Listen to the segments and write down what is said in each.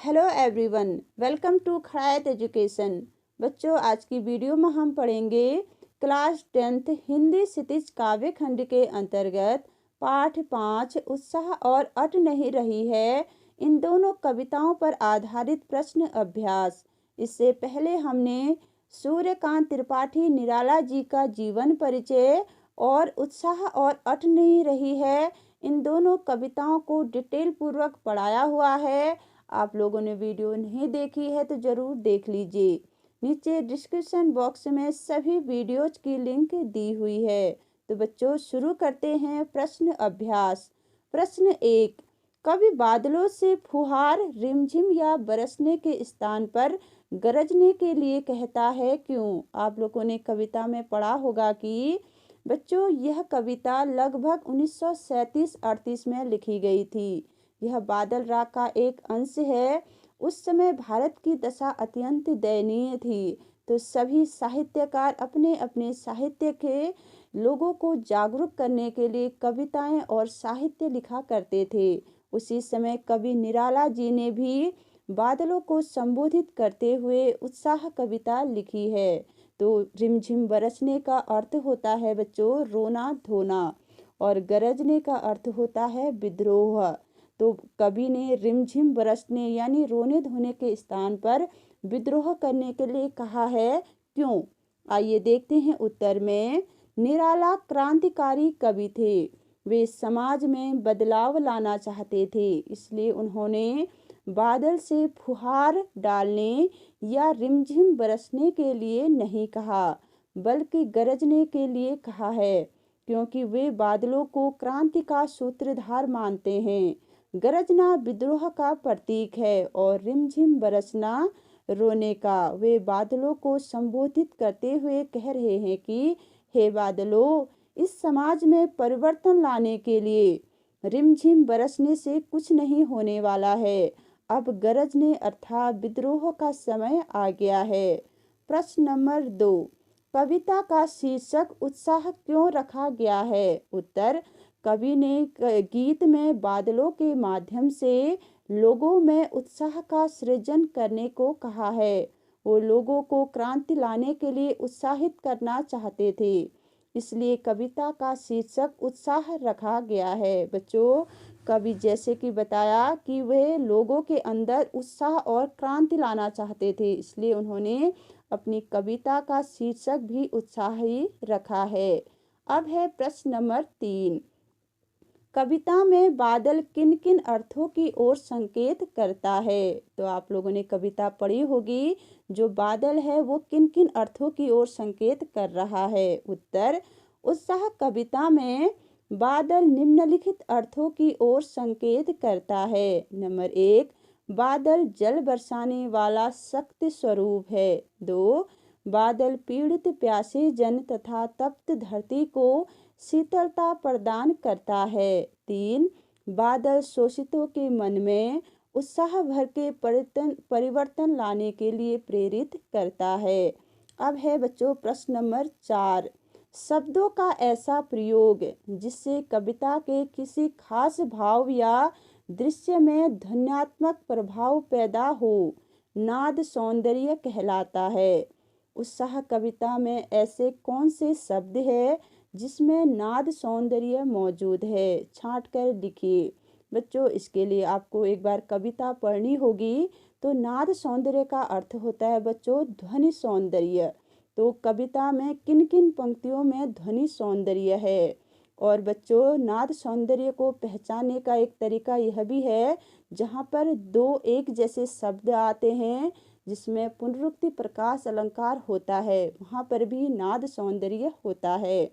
Hello everyone, welcome to Kharayat education. बच्चों, आज की वीडियो में हम पढ़ेंगे क्लास 10th हिंदी क्षितिज काव्य खंड के अंतर्गत पाठ 5 उत्साह और अट नहीं रही है, इन दोनों कविताओं पर आधारित प्रश्न अभ्यास। इससे पहले हमने सूर्यकांत त्रिपाठी निराला जी का जीवन परिचय और उत्साह और अट नहीं रही है, इन दोनों कविताओं को डिटेल पूर्वक पढ़ाया हुआ है। आप लोगों ने वीडियो नहीं देखी है तो ज़रूर देख लीजिए। नीचे डिस्क्रिप्शन बॉक्स में सभी वीडियोज की लिंक दी हुई है। तो बच्चों, शुरू करते हैं प्रश्न अभ्यास। प्रश्न 1, कवि बादलों से फुहार रिमझिम या बरसने के स्थान पर गरजने के लिए कहता है, क्यों? आप लोगों ने कविता में पढ़ा होगा कि बच्चों, यह कविता लगभग 1937-38 में लिखी गई थी। यह बादल राग का एक अंश है। उस समय भारत की दशा अत्यंत दयनीय थी, तो सभी साहित्यकार अपने अपने साहित्य के लोगों को जागरूक करने के लिए कविताएं और साहित्य लिखा करते थे। उसी समय कवि निराला जी ने भी बादलों को संबोधित करते हुए उत्साह कविता लिखी है। तो रिमझिम बरसने का अर्थ होता है बच्चों रोना धोना, और गरजने का अर्थ होता है विद्रोह। तो कवि ने रिमझिम बरसने यानी रोने धोने के स्थान पर विद्रोह करने के लिए कहा है, क्यों? आइए देखते हैं उत्तर में। निराला क्रांतिकारी कवि थे। वे समाज में बदलाव लाना चाहते थे, इसलिए उन्होंने बादल से फुहार डालने या रिमझिम बरसने के लिए नहीं कहा, बल्कि गरजने के लिए कहा है, क्योंकि वे बादलों को क्रांति का सूत्रधार मानते हैं। गरजना विद्रोह का प्रतीक है और रिमझिम बरसना रोने का। वे बादलों को संबोधित करते हुए कह रहे हैं कि हे बादलों, इस समाज में परिवर्तन लाने के लिए रिमझिम बरसने से कुछ नहीं होने वाला है। अब गरजने अर्थात विद्रोह का समय आ गया है। प्रश्न नंबर 2, कविता का शीर्षक उत्साह क्यों रखा गया है? उत्तर, कवि ने गीत में बादलों के माध्यम से लोगों में उत्साह का सृजन करने को कहा है। वो लोगों को क्रांति लाने के लिए उत्साहित करना चाहते थे, इसलिए कविता का शीर्षक उत्साह रखा गया है। बच्चों, कवि जैसे कि बताया कि वे लोगों के अंदर उत्साह और क्रांति लाना चाहते थे, इसलिए उन्होंने अपनी कविता का शीर्षक भी उत्साह ही रखा है। अब है प्रश्न नंबर 3, कविता में बादल किन किन अर्थों की ओर संकेत करता है? तो आप लोगों ने कविता पढ़ी होगी, जो बादल है वो किन किन अर्थों की ओर संकेत कर रहा है? उत्तर, उत्साह कविता में बादल निम्नलिखित अर्थों की ओर संकेत करता है। नंबर 1, बादल जल बरसाने वाला शक्ति स्वरूप है। 2, बादल पीड़ित प्यासे जन तथा तप्त धरती को शीतलता प्रदान करता है। 3, बादल शोषितों के मन में उत्साह भर के परिवर्तन लाने के लिए प्रेरित करता है। अब है बच्चों प्रश्न नंबर 4, शब्दों का ऐसा प्रयोग जिससे कविता के किसी खास भाव या दृश्य में ध्वन्यात्मक प्रभाव पैदा हो, नाद सौंदर्य कहलाता है। उत्साह कविता में ऐसे कौन से शब्द है जिसमें नाद सौंदर्य मौजूद है? छांट कर लिखिए। बच्चों, इसके लिए आपको एक बार कविता पढ़नी होगी। तो नाद सौंदर्य का अर्थ होता है बच्चों ध्वनि सौंदर्य। तो कविता में किन किन पंक्तियों में ध्वनि सौंदर्य है? और बच्चों, नाद सौंदर्य को पहचानने का एक तरीका यह भी है, जहाँ पर दो एक जैसे शब्द आते हैं जिसमें पुनरुक्ति प्रकाश अलंकार होता है, वहाँ पर भी नाद सौंदर्य होता है।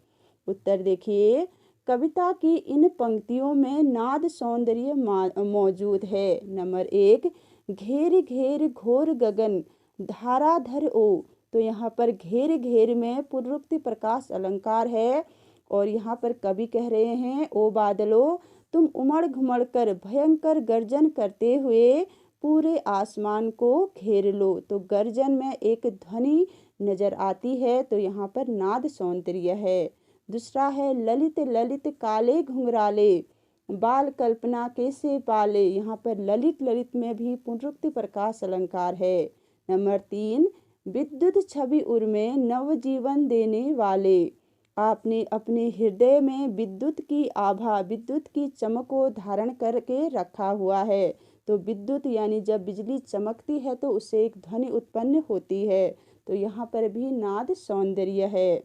उत्तर देखिए, कविता की इन पंक्तियों में नाद सौंदर्य मौजूद है। नंबर 1, घेर घेर घोर गगन धाराधर ओ। तो यहाँ पर घेर घेर में पुनरुक्ति प्रकाश अलंकार है, और यहाँ पर कवि कह रहे हैं, ओ बादलों, तुम उमड़ घुमड़ कर भयंकर गर्जन करते हुए पूरे आसमान को घेर लो। तो गर्जन में एक ध्वनि नजर आती है, तो यहाँ पर नाद सौंदर्य है। दूसरा है ललित ललित काले घुंघराले बाल कल्पना कैसे पाले, यहाँ पर ललित ललित में भी पुनरुक्ति प्रकाश अलंकार है। नंबर 3, विद्युत छवि उर्मे नवजीवन देने वाले। आपने अपने हृदय में विद्युत की आभा, विद्युत की चमक को धारण करके रखा हुआ है। तो विद्युत यानी जब बिजली चमकती है तो उससे एक ध्वनि उत्पन्न होती है, तो यहाँ पर भी नाद सौंदर्य है।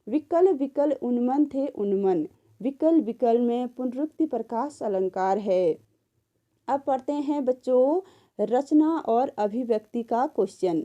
विकल विकल उन्मन थे उन्मन, विकल विकल में पुनरुक्ति प्रकाश अलंकार है। अब पढ़ते हैं बच्चों रचना और अभिव्यक्ति का क्वेश्चन।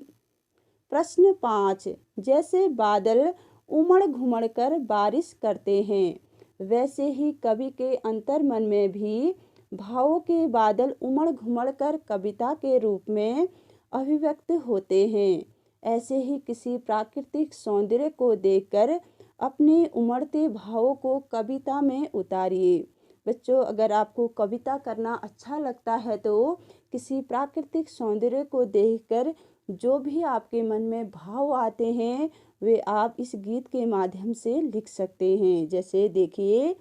प्रश्न 5, जैसे बादल उमड़ घुमड़ कर बारिश करते हैं, वैसे ही कवि के अंतर्मन में भी भावों के बादल उमड़ घुमड़ कर कविता के रूप में अभिव्यक्त होते हैं। ऐसे ही किसी प्राकृतिक सौंदर्य को देखकर अपने उमड़ते भावों को कविता में उतारिए। बच्चों, अगर आपको कविता करना अच्छा लगता है तो किसी प्राकृतिक सौंदर्य को देखकर जो भी आपके मन में भाव आते हैं वे आप इस गीत के माध्यम से लिख सकते हैं। जैसे देखिए,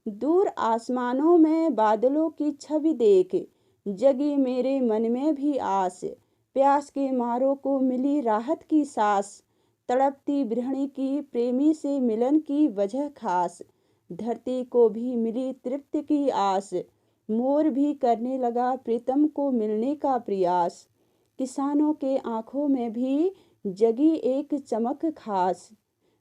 दूर आसमानों में बादलों की छवि देख, जगी मेरे मन में भी आस, प्यास के मारों को मिली राहत की सांस, तड़पती गृहिणी की प्रेमी से मिलन की वजह खास, धरती को भी मिली तृप्ति की आस, मोर भी करने लगा प्रीतम को मिलने का प्रयास, किसानों के आंखों में भी जगी एक चमक खास,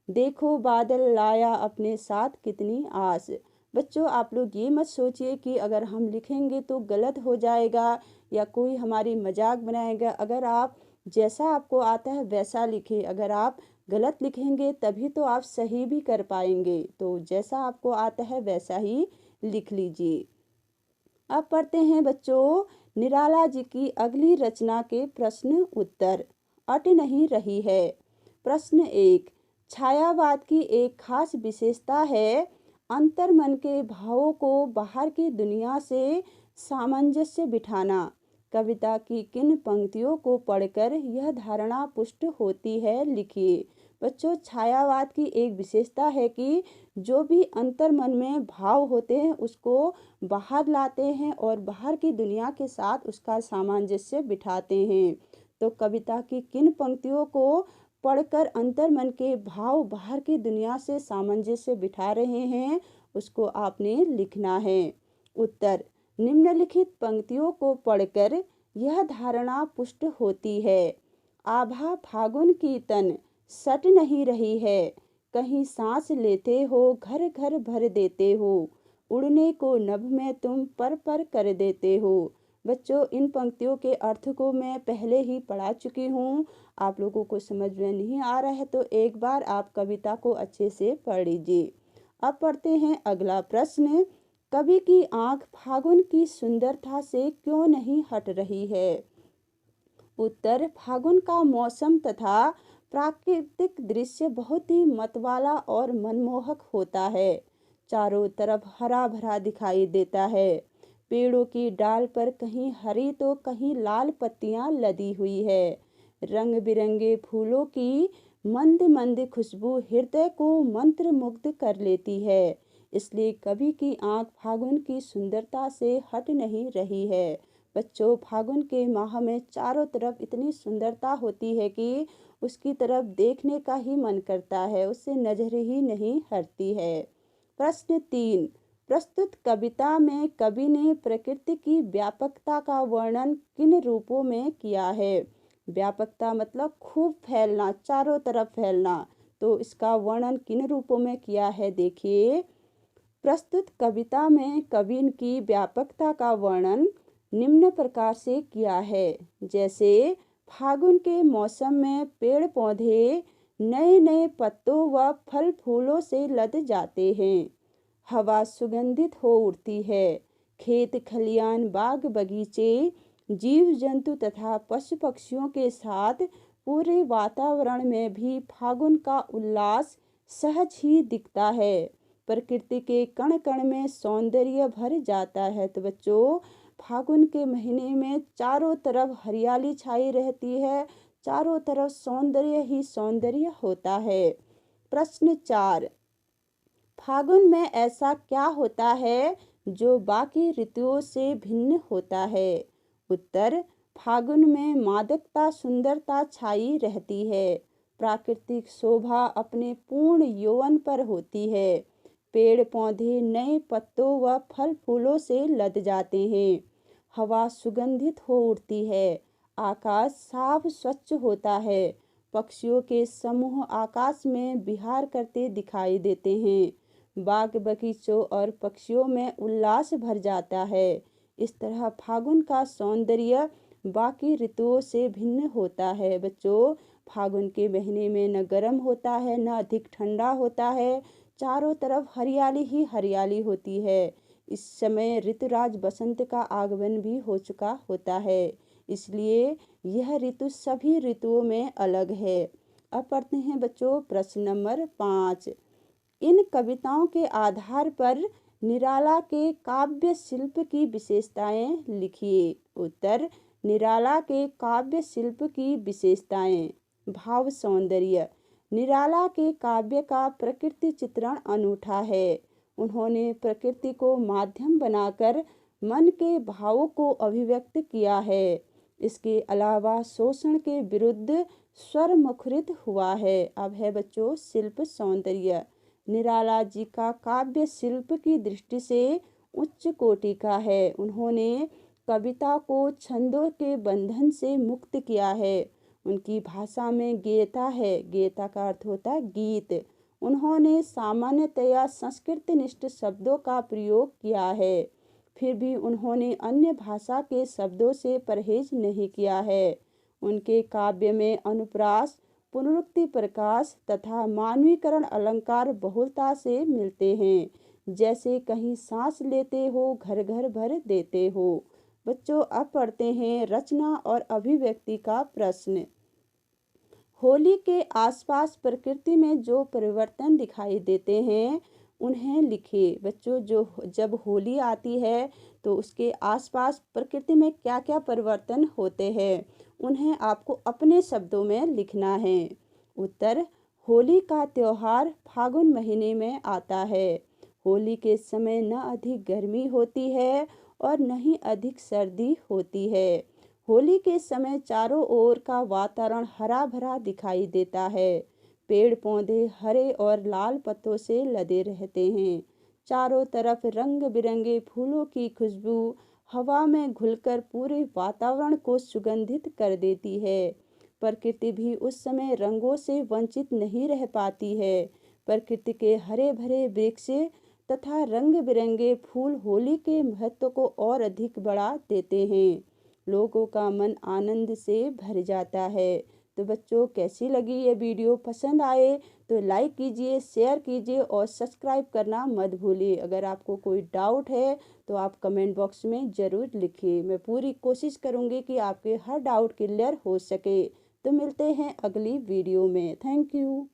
देखो बादल लाया अपने साथ कितनी आस। बच्चों, आप लोग ये मत सोचिए कि अगर हम लिखेंगे तो गलत हो जाएगा या कोई हमारी मजाक बनाएगा। अगर आप जैसा आपको आता है वैसा लिखिए, अगर आप गलत लिखेंगे तभी तो आप सही भी कर पाएंगे। तो जैसा आपको आता है वैसा ही लिख लीजिए। अब पढ़ते हैं बच्चों निराला जी की अगली रचना के प्रश्न उत्तर। अट नहीं रही है। प्रश्न 1, छायावाद की एक खास विशेषता है अंतर्मन के भावों को बाहर की दुनिया से सामंजस्य बिठाना। कविता की किन पंक्तियों को पढ़कर यह धारणा पुष्ट होती है, लिखिए। बच्चों, छायावाद की एक विशेषता है कि जो भी अंतर्मन में भाव होते हैं उसको बाहर लाते हैं और बाहर की दुनिया के साथ उसका सामंजस्य बिठाते हैं। तो कविता की किन पंक्तियों को पढ़कर अंतर्मन के भाव बाहर की दुनिया से सामंजस्य बिठा रहे हैं उसको आपने लिखना है। उत्तर, निम्नलिखित पंक्तियों को पढ़कर यह धारणा पुष्ट होती है। आभा फागुन की तन सट नहीं रही है, कहीं सांस लेते हो घर घर भर देते हो, उड़ने को नभ में तुम पर कर देते हो। बच्चों, इन पंक्तियों के अर्थ को मैं पहले ही पढ़ा चुकी हूँ। आप लोगों को समझ में नहीं आ रहा है तो एक बार आप कविता को अच्छे से पढ़ लीजिए। अब पढ़ते हैं अगला प्रश्न। कवि की आंख फागुन की सुंदरता से क्यों नहीं हट रही है? उत्तर, फागुन का मौसम तथा प्राकृतिक दृश्य बहुत ही मतवाला और मनमोहक होता है। चारों तरफ हरा भरा दिखाई देता है। पेड़ों की डाल पर कहीं हरी तो कहीं लाल पत्तियां लदी हुई है। रंग बिरंगे फूलों की मंद मंद खुशबू हृदय को मंत्र मुग्ध कर लेती है। इसलिए कवि की आंख फागुन की सुंदरता से हट नहीं रही है। बच्चों, फागुन के माह में चारों तरफ इतनी सुंदरता होती है कि उसकी तरफ देखने का ही मन करता है, उससे नजर ही नहीं हटती है। प्रश्न 3, प्रस्तुत कविता में कवि ने प्रकृति की व्यापकता का वर्णन किन रूपों में किया है? व्यापकता मतलब खूब फैलना, चारों तरफ फैलना। तो इसका वर्णन किन रूपों में किया है, देखिए। प्रस्तुत कविता में कवि की व्यापकता का वर्णन निम्न प्रकार से किया है। जैसे फागुन के मौसम में पेड़ पौधे नए नए पत्तों व फल फूलों से लद जाते हैं। हवा सुगंधित हो उठती है। खेत खलियान बाग बगीचे जीव जंतु तथा पशु पक्षियों के साथ पूरे वातावरण में भी फागुन का उल्लास सहज ही दिखता है। प्रकृति के कण कण में सौंदर्य भर जाता है। तो बच्चों, फागुन के महीने में चारों तरफ हरियाली छाई रहती है, चारों तरफ सौंदर्य ही सौंदर्य होता है। प्रश्न 4, फागुन में ऐसा क्या होता है जो बाकी ऋतुओं से भिन्न होता है? उत्तर, फागुन में मादकता सुंदरता छाई रहती है। प्राकृतिक शोभा अपने पूर्ण यौवन पर होती है। पेड़ पौधे नए पत्तों व फल फूलों से लद जाते हैं। हवा सुगंधित हो उठती है। आकाश साफ स्वच्छ होता है। पक्षियों के समूह आकाश में विहार करते दिखाई देते हैं। बाग बगीचों और पक्षियों में उल्लास भर जाता है। इस तरह फागुन का सौंदर्य बाकी ऋतुओं से भिन्न होता है। बच्चों, फागुन के महीने में न गर्म होता है न अधिक ठंडा होता है। चारों तरफ हरियाली ही हरियाली होती है। इस समय ऋतुराज बसंत का आगमन भी हो चुका होता है, इसलिए यह ऋतु सभी ऋतुओं में अलग है। अब पढ़ते हैं बच्चों प्रश्न नंबर 5। इन कविताओं के आधार पर निराला के काव्य शिल्प की विशेषताएं लिखिए। उत्तर, निराला के काव्य शिल्प की विशेषताएं। भाव सौंदर्य। निराला के काव्य का प्रकृति चित्रण अनूठा है। उन्होंने प्रकृति को माध्यम बनाकर मन के भावों को अभिव्यक्त किया है। इसके अलावा शोषण के विरुद्ध स्वर मुखरित हुआ है। अब है बच्चों शिल्प सौंदर्य। निराला जी का काव्य शिल्प की दृष्टि से उच्च कोटि का है। उन्होंने कविता को छंदों के बंधन से मुक्त किया है। उनकी भाषा में गेयता है। गेयता का अर्थ होता है गीत। उन्होंने सामान्यतया संस्कृतनिष्ठ शब्दों का प्रयोग किया है, फिर भी उन्होंने अन्य भाषा के शब्दों से परहेज नहीं किया है। उनके काव्य में अनुप्रास, पुनरुक्ति प्रकाश तथा मानवीकरण अलंकार बहुलता से मिलते हैं, जैसे कहीं सांस लेते हो घर घर भर देते हो। बच्चों, अब पढ़ते हैं रचना और अभिव्यक्ति का प्रश्न। होली के आसपास प्रकृति में जो परिवर्तन दिखाई देते हैं उन्हें लिखिए। बच्चों, जब होली आती है तो उसके आसपास प्रकृति में क्या क्या परिवर्तन होते हैं उन्हें आपको अपने शब्दों में लिखना है। उत्तर, होली का त्योहार फागुन महीने में आता है। होली के समय न अधिक गर्मी होती है और न ही अधिक सर्दी होती है। होली के समय चारों ओर का वातावरण हरा भरा दिखाई देता है। पेड़ पौधे हरे और लाल पत्तों से लदे रहते हैं। चारों तरफ रंग बिरंगे फूलों की खुशबू हवा में घुलकर पूरे वातावरण को सुगंधित कर देती है। प्रकृति भी उस समय रंगों से वंचित नहीं रह पाती है। प्रकृति के हरे भरे वृक्ष तथा रंग बिरंगे फूल होली के महत्व को और अधिक बढ़ा देते हैं। लोगों का मन आनंद से भर जाता है। तो बच्चों, कैसी लगी ये वीडियो? पसंद आए तो लाइक कीजिए, शेयर कीजिए और सब्सक्राइब करना मत भूलिए। अगर आपको कोई डाउट है तो आप कमेंट बॉक्स में ज़रूर लिखिए। मैं पूरी कोशिश करूँगी कि आपके हर डाउट क्लियर हो सके। तो मिलते हैं अगली वीडियो में। Thank you.